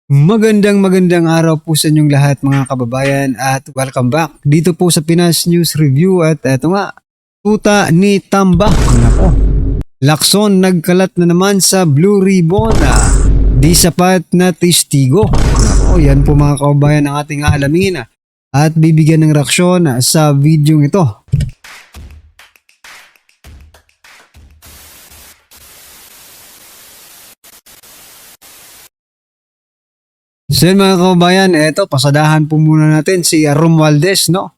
Magandang araw po sa inyong lahat mga kababayan at welcome back dito po sa Pinas News Review at eto nga, tuta ni Tamba. Nako, Lacson nagkalat na naman sa Blue Ribbon. Di sapat na testigo. Nako, yan po mga kababayan ang ating alamin at bibigyan ng reaksyon sa video ito. So yun mga kababayan, eto, pasadahan po muna natin si Romualdez, no?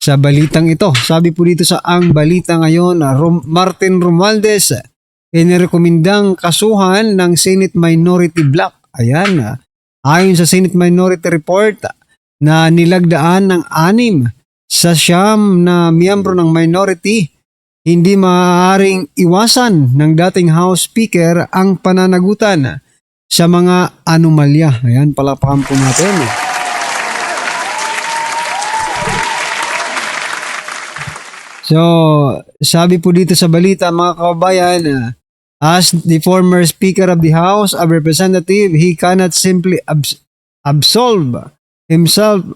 Sa balitang ito, sabi po dito sa Ang Balita ngayon, Martin Romualdez, inirekomendang kasuhan ng Senate Minority Bloc. Ayan, ayon sa Senate Minority Report na nilagdaan ng 6 sa 9 na miyembro ng minority, hindi maaaring iwasan ng dating House Speaker ang pananagutan sa mga anomalya. Ayan, palapakan po natin. So, sabi po dito sa balita mga kababayan, as the former Speaker of the House of Representatives, he cannot simply absolve himself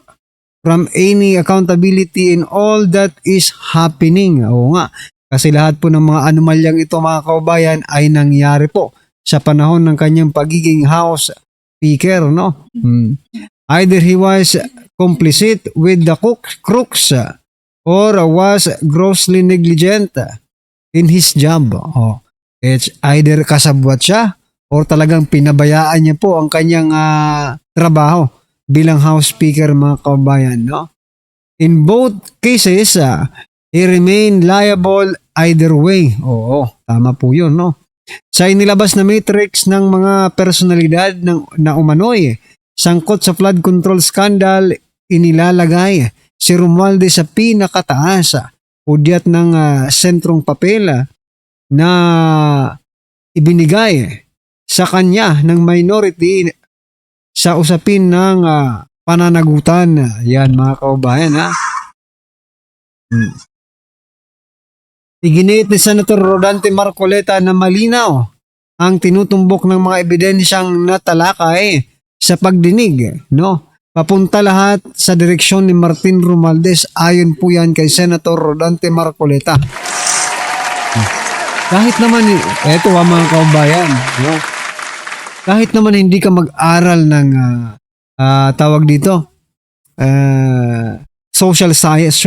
from any accountability in all that is happening. Oo nga, kasi lahat po ng mga anomalyang ito mga kababayan ay nangyari po sa panahon ng kanyang pagiging House Speaker, no? Either he was complicit with the crooks or was grossly negligent in his job. It's either kasabwat siya or talagang pinabayaan niya po ang kanyang trabaho bilang House Speaker mga kababayan, no? In both cases, he remained liable either way. Oo, tama po yun, no? Sa inilabas na matrix ng mga personalidad na umano'y sangkot sa flood control scandal, inilalagay si Romualdez sa pinakataas udyat ng sentrong papel na ibinigay sa kanya ng minority sa usapin ng pananagutan. Yan mga kababayan, ha? Iginiit ni Senator Rodante Marcoleta na malinaw ang tinutumbok ng mga ebidensyang natalakay sa pagdinig, no? Papunta lahat sa direksyon ni Martin Romualdez. Ayon po yan kay Senator Rodante Marcoleta. Kahit naman, eto mga kababayan, no? Kahit naman hindi ka mag-aral ng tawag dito, social science,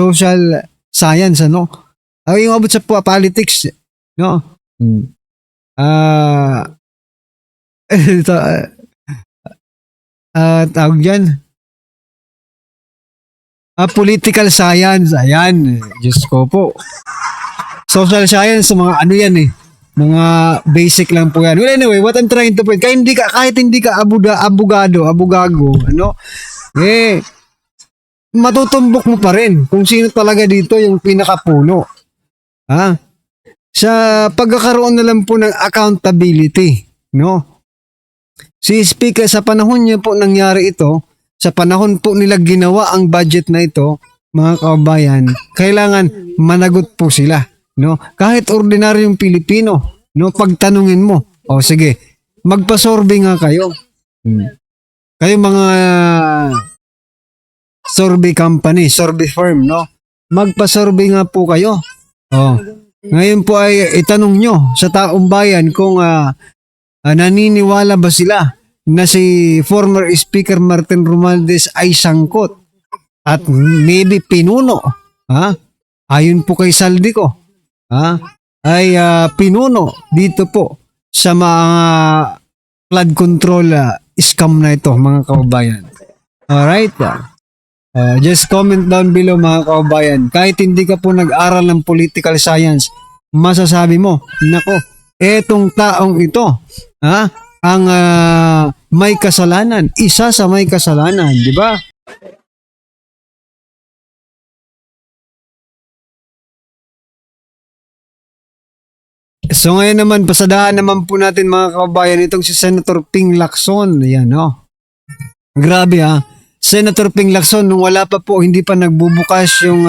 ano? Ay, yung abot sa politics, no? Tawag dyan, political science, ayan, Diyos ko po. Social science, mga ano yan eh, mga basic lang po yan. Well, anyway, what I'm trying to point, kahit hindi ka abogado, ano, matutumbok mo pa rin kung sino talaga dito yung pinakapuno. Sa pagkakaroon na lang po ng accountability, no? Si Speaker, sa panahon niya po nangyari ito, sa panahon po nila ginawa ang budget na ito, mga kababayan, kailangan managot po sila, no? Kahit ordinaryong Pilipino, no, pagtanungin mo, sige, magpa-survey nga kayo. Kayo mga survey company, survey firm, no? Magpa-survey nga po kayo. Ngayon po ay itanong nyo sa taong bayan kung naniniwala ba sila na si former Speaker Martin Romualdez ay sangkot at maybe pinuno, ayon po kay Saldico, ay pinuno dito po sa mga flood control scam na ito mga kababayan. Alright? Just comment down below mga kababayan. Kahit hindi ka po nag-aral ng political science, masasabi mo, nako, etong taong ito, ang may kasalanan, isa sa may kasalanan, di ba? So ngayon naman, pasadahan naman po natin mga kababayan itong si Senator Ping Lacson. Ayan, no? Grabe Senator Ping Lacson, nung wala pa po, hindi pa nagbubukas yung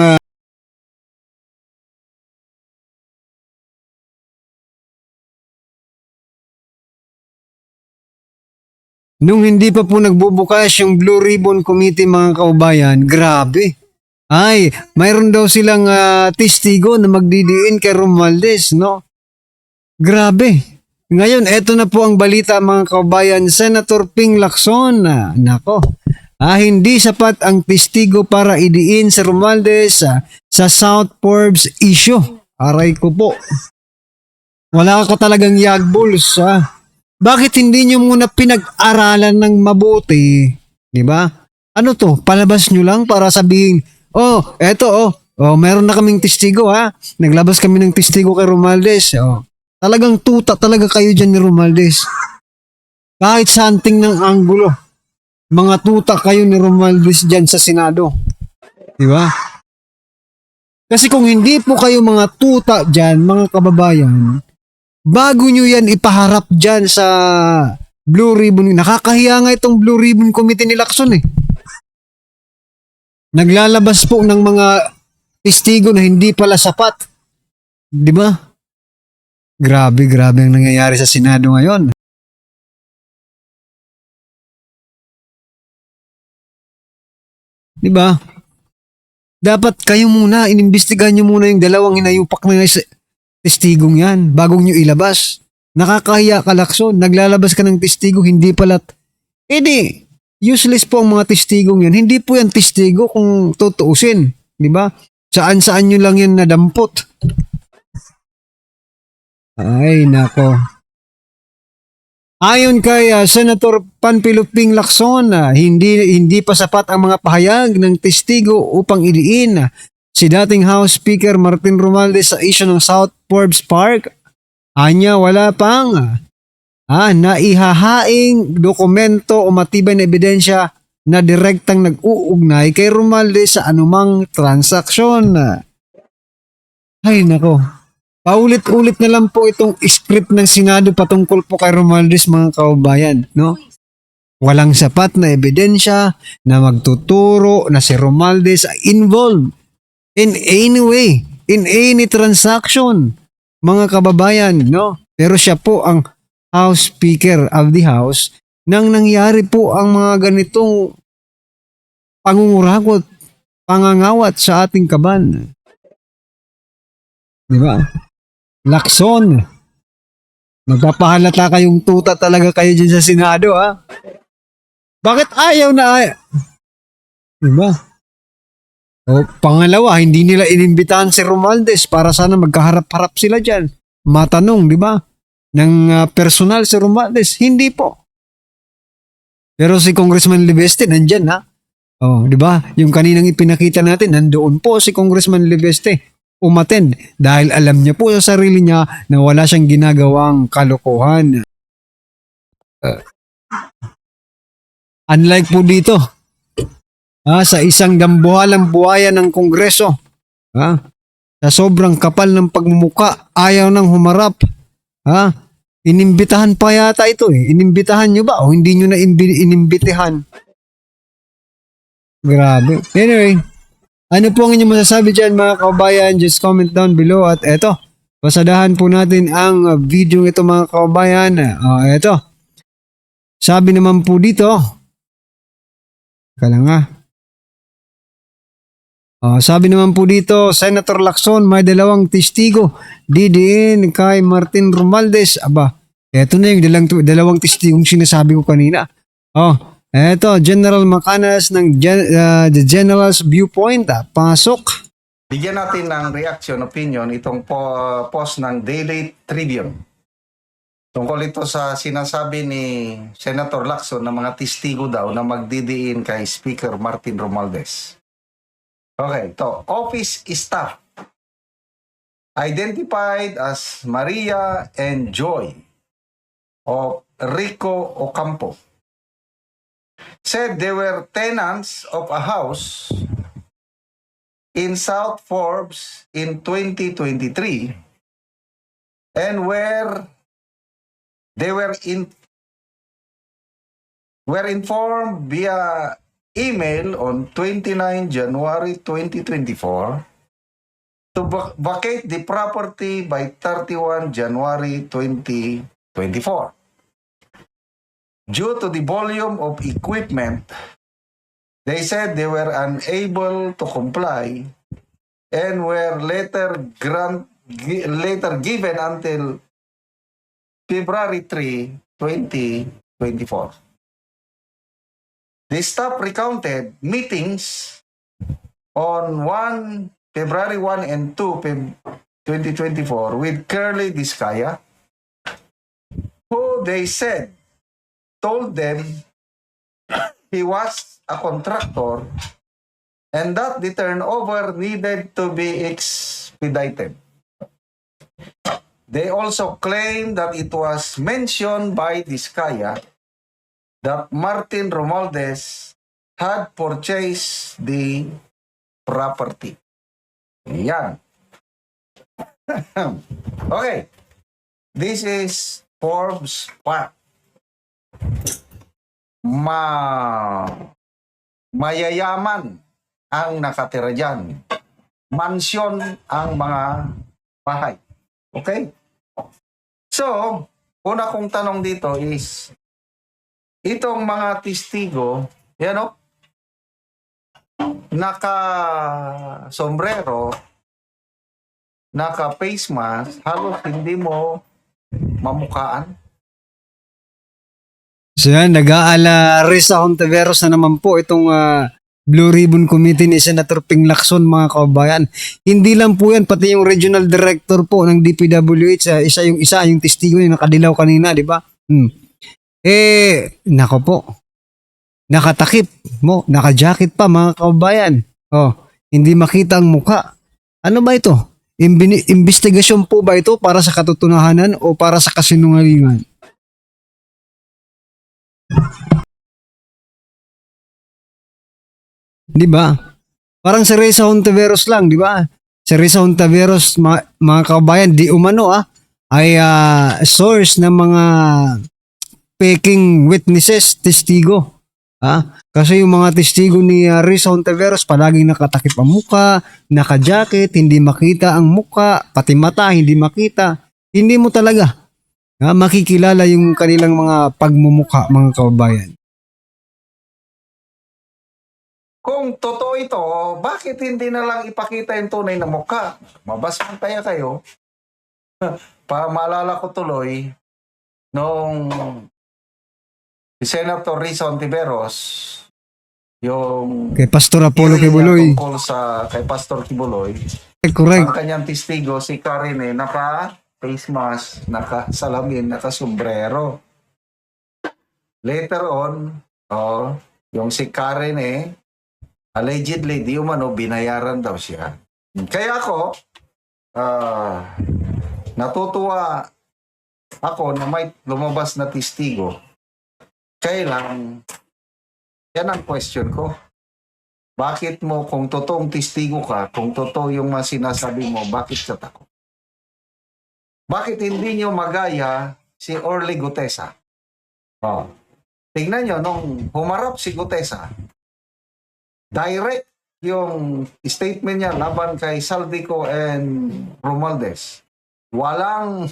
Nung hindi pa po nagbubukas yung Blue Ribbon Committee mga kaubayan, grabe. Ay, mayroon daw silang testigo na magdidiin kay Romualdez, no? Grabe. Ngayon, eto na po ang balita mga kaubayan, Senator Ping Lacson. Nako, hindi sapat ang testigo para idiin si Romualdez sa South Forbes issue. Aray ko po. Wala ka talagang yagbuls, Bakit hindi nyo muna pinag-aralan ng mabuti? Di ba? Ano to? Palabas nyo lang para sabihin, meron na kaming testigo, Naglabas kami ng testigo kay Romualdez. Talagang tuta talaga kayo dyan ni Romualdez. Kahit something ng anggulo. Mga tuta kayo ni Romualdez dyan sa Senado. Di ba? Kasi kung hindi po kayo mga tuta dyan, mga kababayan, bago nyo yan ipaharap dyan sa Blue Ribbon, nakakahiya nga itong Blue Ribbon Committee ni Lacson Naglalabas po ng mga testigo na hindi pala sapat. Di ba? Grabe ang nangyayari sa Senado ngayon. Di ba? Dapat kayo muna, inimbestigahan nyo muna yung dalawang hinayupak na testigong yan bago nyo ilabas. Nakakahiya ka, Lacson. Naglalabas ka ng testigo, hindi pala. Useless po ang mga testigong yan. Hindi po yan testigo kung tutuusin. Di ba? Saan nyo lang yan nadampot. Ay, nako. Ayon kay Senator Panfilo Ping Lacson, hindi pa sapat ang mga pahayag ng testigo upang idiin si dating House Speaker Martin Romualdez sa issue ng South Forbes Park. Anya wala pang naihahaing dokumento o matibay na ebidensya na direktang nag-uugnay kay Romualdez sa anumang transaksyon. Ay nako. Paulit-ulit na lang po itong script ng Senado patungkol po kay Romualdez mga kaubayan, no? Walang sapat na ebidensya na magtuturo na si Romualdez ay involved in any way, in any transaction, mga kababayan, no? Pero siya po ang House Speaker of the House nang nangyari po ang mga ganitong pangungurakot, pangangawat sa ating kaban. Di ba? Lacson, magpapahalata kayong tuta talaga kayo dyan sa Senado, Bakit ayaw na Diba? O, pangalawa, hindi nila inimbitahan si Romualdez para sana magkaharap-harap sila dyan. Matanong, di ba? Ng personal si Romualdez. Hindi po. Pero si Congressman Libeste, nandyan, di ba? Yung kaninang ipinakita natin, nandoon po si Congressman Libeste. Umattend dahil alam niya po sa sarili niya na wala siyang ginagawang kalokohan. Unlike po dito, sa isang dambuhalang buhaya ng Kongreso, sa sobrang kapal ng pagmumuka, ayaw nang humarap. Inimbitahan pa yata ito Inimbitahan nyo ba o hindi nyo na inimbitahan? Grabe. Anyway, ano po ang inyong masasabi dyan mga kababayan? Just comment down below. At eto, pasadahan po natin ang video ito mga kababayan. Eto. Sabi naman po dito. Sabi naman po dito, Senator Lacson, may dalawang testigo. Didiin kay Martin Romualdez. Eto na yung dalawang testigong sinasabi ko kanina. Eto, General Macanas ng The General's Viewpoint. Pasok. Bigyan natin ng reaction, opinion, itong post ng Daily Tribune. Tungkol ito sa sinasabi ni Senator Lacson na mga testigo daw na magdidiin kay Speaker Martin Romualdez. Okay, ito. Office staff identified as Maria and Joy of Rico Ocampo said they were tenants of a house in South Forbes in 2023 and where they were informed via email on 29 January 2024 to vacate the property by 31 January 2024. due to the volume of equipment, they said they were unable to comply and were later given until February 3, 2024. The staff recounted meetings on February 1 and 2, 2024 with Curly Discaya, who they said told them he was a contractor and that the turnover needed to be expedited. They also claimed that it was mentioned by Discaya that Martin Romualdez had purchased the property. Yan. Okay. This is Forbes Park. Mayayaman ang nakatira dyan. Mansyon ang mga bahay. Okay? So, una kong tanong dito is, itong mga testigo, yan o, naka-sombrero, naka-face mask, halos hindi mo mamukaan. So yan, nag-aala Risa Hontiveros na naman po itong Blue Ribbon Committee ni Senator Ping Lacson, mga kababayan. Hindi lang po yan, pati yung regional director po ng DPWH, yung testigo yung nakadilaw kanina, di ba? Nako po. Nakatakip mo, naka-jacket pa, mga kababayan. Hindi makita ang mukha. Ano ba ito? Investigasyon po ba ito para sa katotohanan o para sa kasinungalingan? Di ba? Parang si Risa Hontiveros lang, di ba? Si Risa Hontiveros, mga kababayan, di umano ay source ng mga peking witnesses, testigo. Kasi yung mga testigo ni Risa Hontiveros palaging nakatakip ang muka, naka-jacket, hindi makita ang muka, pati mata hindi makita. Hindi mo talaga makikilala yung kanilang mga pagmumuka, mga kababayan. Kung totoo ito, bakit hindi na lang ipakita yung tunay na mukha? Mabasang kaya kayo. Maalala ko tuloy, nung si Senator Risa Hontiveros, yung Kay Pastor Apollo Kibuloy. tungkol kay Pastor Kibuloy, Correct. ang kanyang testigo, si Karen, naka-face mask, naka-salamin, naka-sombrero. Later on, yung si Karen, allegedly, di umano, binayaran daw siya. Kaya ako, natutuwa ako na may lumabas na testigo. Kailang, yan ang question ko. Bakit mo, kung totoong testigo ka, kung totoo yung mga sinasabi mo, bakit ka takot? Bakit hindi nyo magaya si Orly Gutesa? Tingnan nyo, nung humarap si Gutesa, direct yung statement niya laban kay Saldico and Romualdez. Walang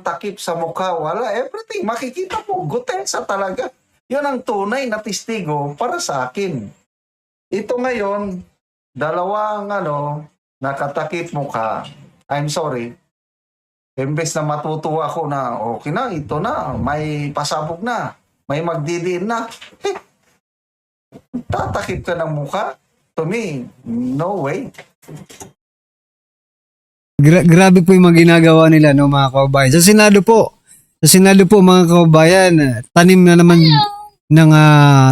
takip sa mukha, wala everything. Makikita mo, Gutesa talaga. Yun ang tunay na testigo para sa akin. Ito ngayon, dalawang nakatakip mukha. I'm sorry. Imbes na matutuwa ako na, okay na, ito na, may pasabog na, may magdidiin na. Tatakip ka ng mukha? To me, no way. Grabe po yung mga ginagawa nila, no, mga kababayan. Sa Senado po, mga kababayan, tanim na naman ng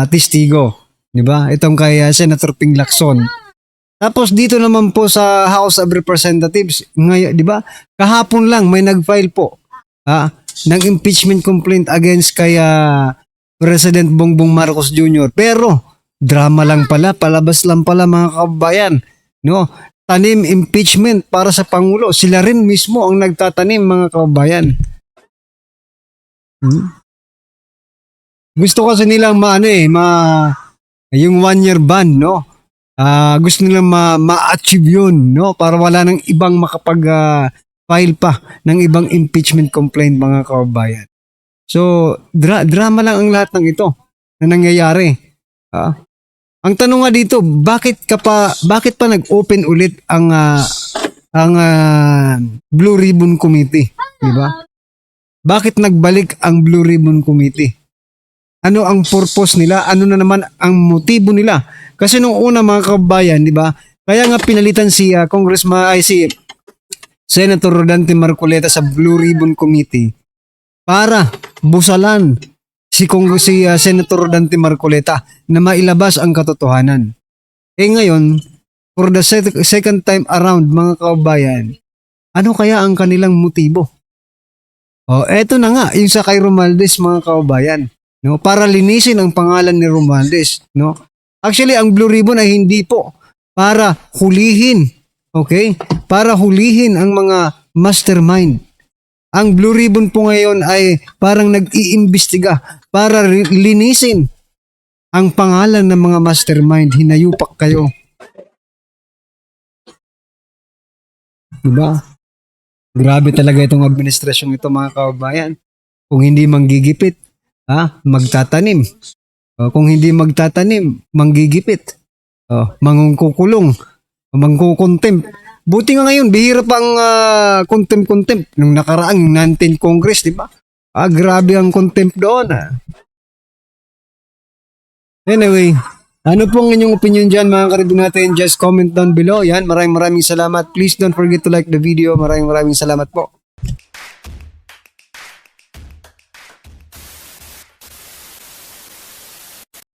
testigo. Di ba? Itong kay Senator Ping Lacson. Tapos dito naman po sa House of Representatives, ngayon, di ba? Kahapon lang may nag-file po ng impeachment complaint against kay President Bongbong Marcos Jr. Pero drama lang pala, palabas lang pala, mga kababayan. No? Tanim impeachment para sa Pangulo. Sila rin mismo ang nagtatanim, mga kababayan. Gusto kasi nilang yung 1-year ban, no? Gusto nilang ma-achieve yun, no? Para wala nang ibang makapag-file pa ng ibang impeachment complaint, mga kababayan. So, drama lang ang lahat ng ito na nangyayari. Ang tanong nga dito, bakit pa nag-open ulit ang Blue Ribbon Committee, di ba? Bakit nagbalik ang Blue Ribbon Committee? Ano ang purpose nila? Ano na naman ang motibo nila? Kasi nung una mga kabayan, di ba? Kaya nga pinalitan si si Senator Rodante Marcoleta sa Blue Ribbon Committee para busalan si Senator Rodante Marcoleta na mailabas ang katotohanan. Ngayon, for the second time around mga kabayan, ano kaya ang kanilang motibo? Eto na nga, yung sa kay Romualdez mga kabayan. No, para linisin ang pangalan ni Romualdez, no? Actually, ang Blue Ribbon ay hindi po para hulihin, okay? Para hulihin ang mga mastermind. Ang Blue Ribbon po ngayon ay parang nag-iimbestiga para linisin ang pangalan ng mga mastermind. Hinayupak kayo. Diba? Grabe talaga itong administrasyong ito mga kababayan. Kung hindi manggigipit, magtatanim. Kung hindi magtatanim, manggigipit. Mangkukulong. Mangkukontempt. Buti nga ngayon, bihira pang contempt. Nung nakaraang 19th Congress, di ba? Grabe ang contempt doon. Anyway, ano pong inyong opinion dyan mga karibin natin? Just comment down below. Yan, maraming salamat. Please don't forget to like the video. Maraming salamat po.